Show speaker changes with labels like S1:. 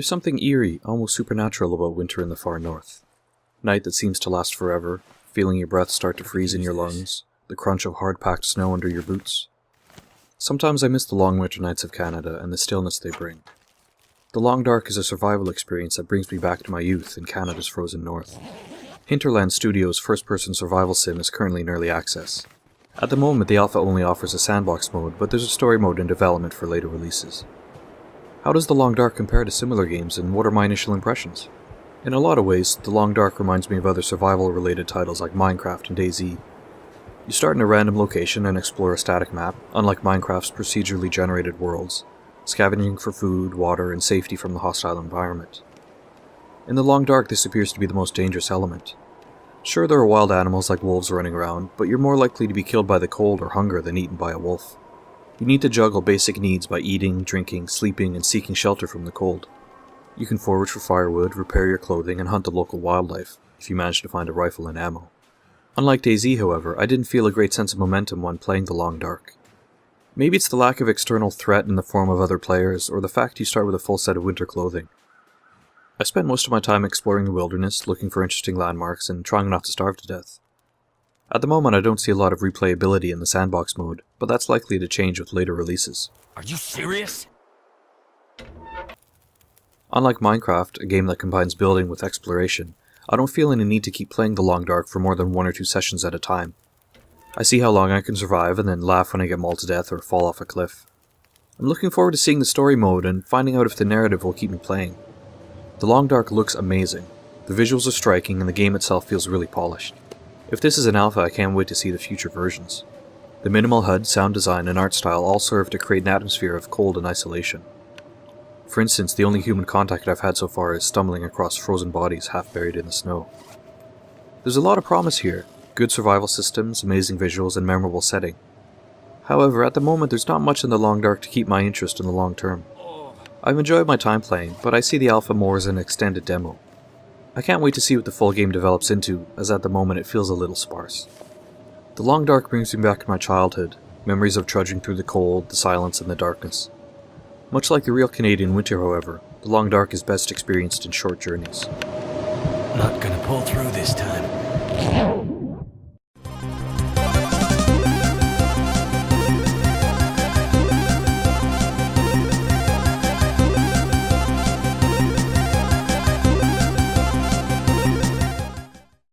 S1: There's something eerie, almost supernatural about winter in the far north. Night that seems to last forever, feeling your breath start to freeze in your lungs, the crunch of hard-packed snow under your boots. Sometimes I miss the long winter nights of Canada and the stillness they bring. The Long Dark is a survival experience that brings me back to my youth in Canada's frozen north. Hinterland Studios' first-person survival sim is currently in early access. At the moment, the alpha only offers a sandbox mode, but there's a story mode in development for later releases. How does The Long Dark compare to similar games, and what are my initial impressions? In a lot of ways, The Long Dark reminds me of other survival-related titles like Minecraft and DayZ. You start in a random location and explore a static map, unlike Minecraft's procedurally generated worlds, scavenging for food, water, and safety from the hostile environment. In The Long Dark, this appears to be the most dangerous element. Sure, there are wild animals like wolves running around, but you're more likely to be killed by the cold or hunger than eaten by a wolf. You need to juggle basic needs by eating, drinking, sleeping, and seeking shelter from the cold. You can forage for firewood, repair your clothing, and hunt the local wildlife, if you manage to find a rifle and ammo. Unlike DayZ, however, I didn't feel a great sense of momentum when playing The Long Dark. Maybe it's the lack of external threat in the form of other players, or the fact you start with a full set of winter clothing. I spent most of my time exploring the wilderness, looking for interesting landmarks, and trying not to starve to death. At the moment, I don't see a lot of replayability in the sandbox mode, but that's likely to change with later releases.
S2: Are you serious?
S1: Unlike Minecraft, a game that combines building with exploration, I don't feel any need to keep playing The Long Dark for more than 1 or 2 sessions at a time. I see how long I can survive and then laugh when I get mauled to death or fall off a cliff. I'm looking forward to seeing the story mode and finding out if the narrative will keep me playing. The Long Dark looks amazing. The visuals are striking and the game itself feels really polished. If this is an alpha, I can't wait to see the future versions. The minimal HUD, sound design, and art style all serve to create an atmosphere of cold and isolation. For instance, the only human contact I've had so far is stumbling across frozen bodies half buried in the snow. There's a lot of promise here, good survival systems, amazing visuals, and memorable setting. However, at the moment there's not much in The Long Dark to keep my interest in the long term. I've enjoyed my time playing, but I see the alpha more as an extended demo. I can't wait to see what the full game develops into, as at the moment it feels a little sparse. The Long Dark brings me back to my childhood, memories of trudging through the cold, the silence, and the darkness. Much like the real Canadian winter, however, The Long Dark is best experienced in short journeys.
S2: Not gonna pull through this time.